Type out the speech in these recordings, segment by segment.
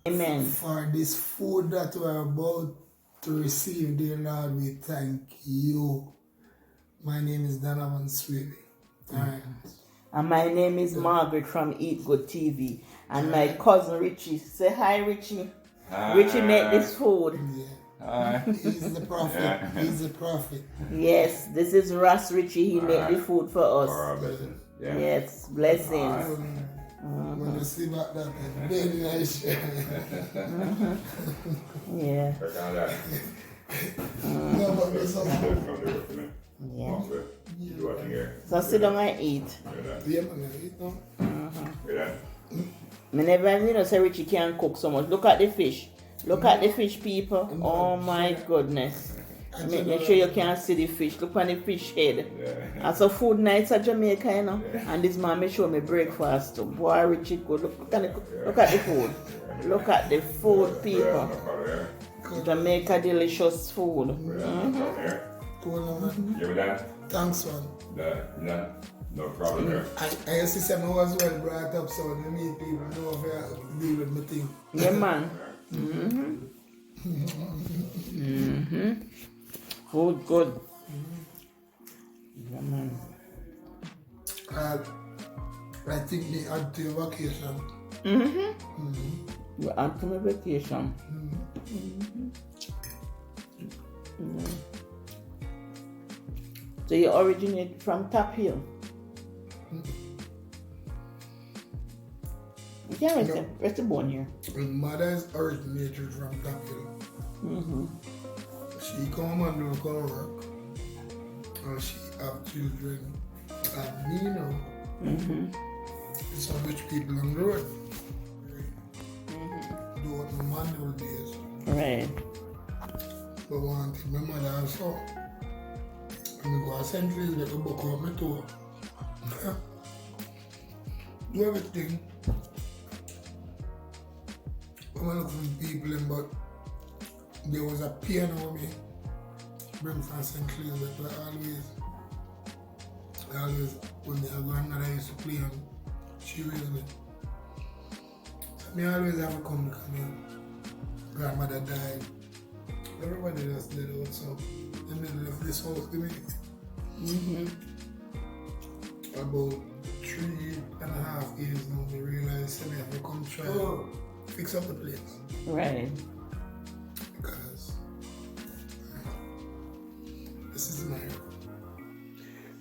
Amen. For this food that we're about to receive, dear Lord, we thank you. My name is Donovan Sweeby. Alright. And my name is Margaret from Eat Good TV. And my cousin Richie. Say hi, Richie. Hi. Richie made this food. Yeah. He's the prophet. Yeah. He's the prophet. Yes, this is Ross Richie. He made the food for us. For our business. Yeah. Yes, blessings. When you see about that, very nice. Yeah. No, but there's something. Yeah. You watching here? So sit down and eat. Yeah, man, eat now. I never say Richie can't cook so much. Look at the fish. Look at the fish, people. Oh my goodness. Make sure you can see the fish. Look on the fish head. And so food nights at Jamaica, you know. And this man may show me breakfast too. Boy, Richie good. Look at the food. Look at the food, people. Jamaica delicious food. Cool, man. You done? Thanks, man. No problem there. I used to say I was well brought up, so when I meet people, I know if I deal with my thing. Yeah, man. Food good. Yeah, man. I think they add to your vacation. We add to my vacation. So you originate from Top Hill? You can't rest the bone here. My mother is originated from Top Hill. She come and do come work. And she have children. And me, you know, some rich people on the road. Do what my Mandeville days. Right. But one thing my mother also, when I go to St. Louis, I book out my tour. Do everything. I'm looking for people, but there was a piano with me. Bring from St. Louis, but I always, when my grandmother used to play and she raised me. So I always have to come because my grandmother died. Everybody just did it, so in the middle of this house community. About 3.5 years now, I realized I have to come try and fix up the place. Right. Because this is my room.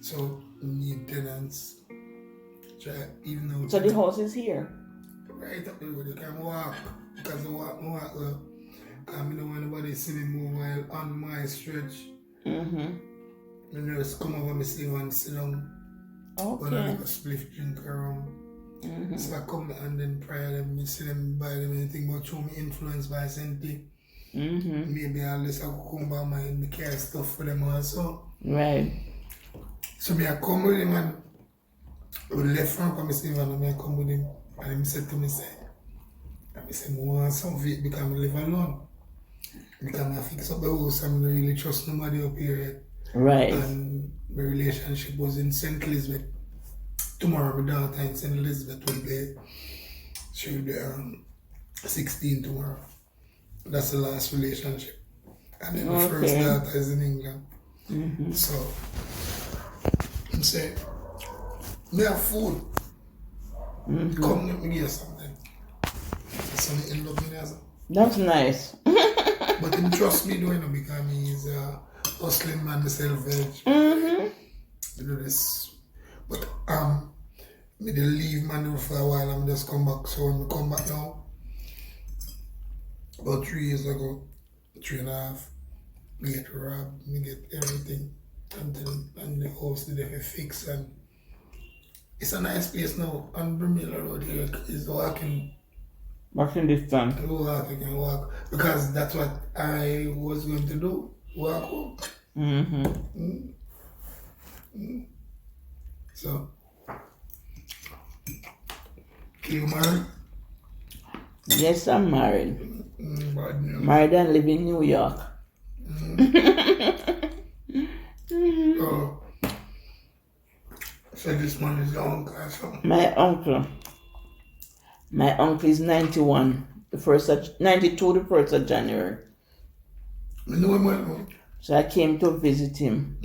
So we need tenants. Try even though So the house is here? right up the road, you can walk. Because I walk well. I don't want anybody see me move while on my stretch. And just come over my sleeve and sit down. When I make a spliff drink around. So I come and then prior them, see them buy them anything but show me influenced by something. Maybe I'll just come by my care stuff for them also. Right. So I come with him and we left from my sleeve and I come with him. And he said to me, I said, I want some vape because I live alone. Because I fix up the house and I really trust nobody up here yet. Right. And my relationship was in St. Elizabeth. Tomorrow my daughter in St. Elizabeth will be, she will be 16 tomorrow. That's the last relationship. And then the first daughter is in England. So, I'm saying, me have food. Come let me give you something. Something in love me as That's nice. But him trust me doing it because he's a hustling man, the sell veg. You do this. But me they leave Mandeville for a while and just come back. So when we come back now, about 3 years ago, 3.5, me get robbed, me get everything. And the house they have fix and it's a nice place now. On Bermuda Road here is walking. Walking distance. I can walk because that's what I was going to do. Walk home. So, you married? Yes, I'm married. Bad news. Married and live in New York. Oh. So this man is your uncle or something? My uncle is 91. the 1st of 92, the 1st of January. I know him well. So I came to visit him.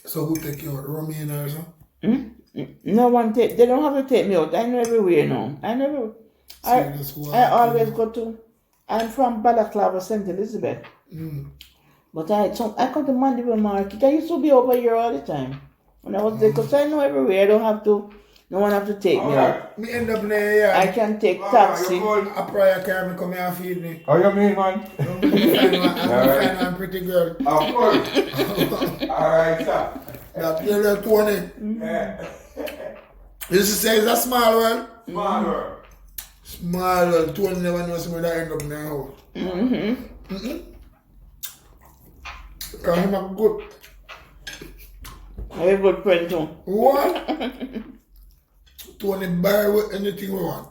So who take you out? Romaine or something? No one take. They don't have to take me out. I know everywhere now. I always go to. I'm from Balaclava, St. Elizabeth. But I come to Mandeville Market. I used to be over here all the time when I was there, because I know everywhere. I don't have to. No one have to take me out. Me end up there, yeah. I can take taxi. A prior car me come here and feed me. How you mean, man? I'm find one pretty girl. Of course. Alright, sir. That little Tony. Yeah. You used to say it's a small world. Small world. Small world. Tony never knows somebody that end up in their house. Because him a good. I have a good friend too. What? Tony buy with anything we want.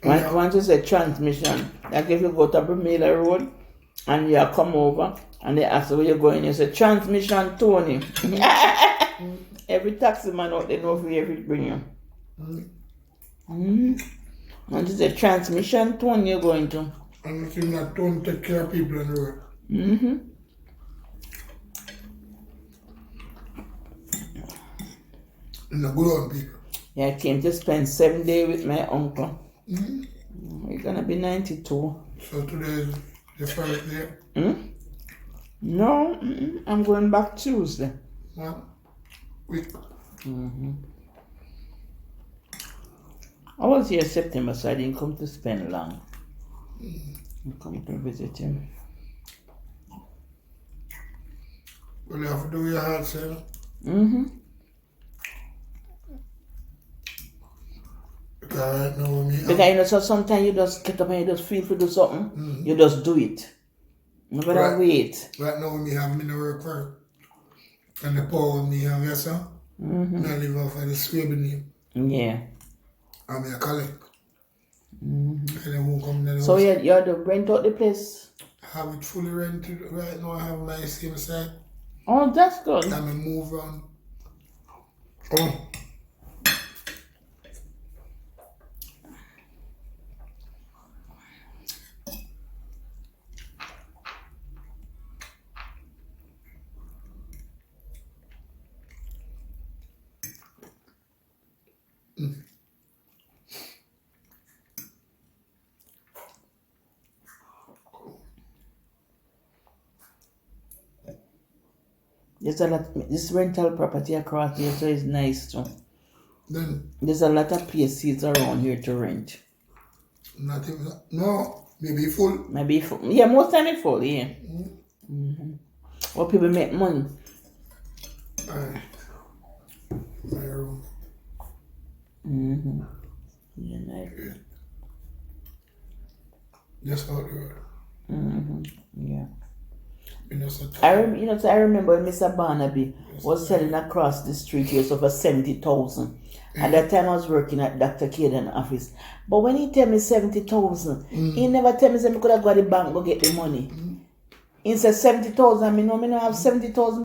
Once it's a transmission, like if you go to Bermuda Road and you come over and they ask where you're going, you say transmission Tony. Every taxi man out there knows where it bring you. Once it's a transmission Tony you're going to. And you think that Tony take care of people on the road. And a good on people. Yeah, I came to spend 7 days with my uncle. He's gonna be 92. So today is the first day. No, I'm going back Tuesday. What? Week. I was here September, so I didn't come to spend long. I come to visit him. Well, you have to do your hard sale. Because right now, So sometimes you just get up and you just feel to do something, you just do it. You gotta wait. Right now, me have me no work for. And the power me have, yes, sir? I live off of the Sweden name. Yeah. I'm a collect. And then who come to the So house. you have to rent out the place? I have it fully rented. Right now, I have my same side. Oh, that's good. And I move on. Oh. There's a lot. This rental property across here, so it's nice too. Then, There's a lot of places around here to rent. not even, no, maybe full. Maybe full. Yeah, most time it's full. Yeah. Well, people make money. Alright. My room. Yeah, nice. Just out there. Yeah. You know, so I remember when Mr. Barnaby was selling across the street here so for 70,000. At that time I was working at Dr. Caden's office. But when he tell me 70,000, he never tell me that I could have got the bank go get the money. He said 70,000, I know I have 70,000.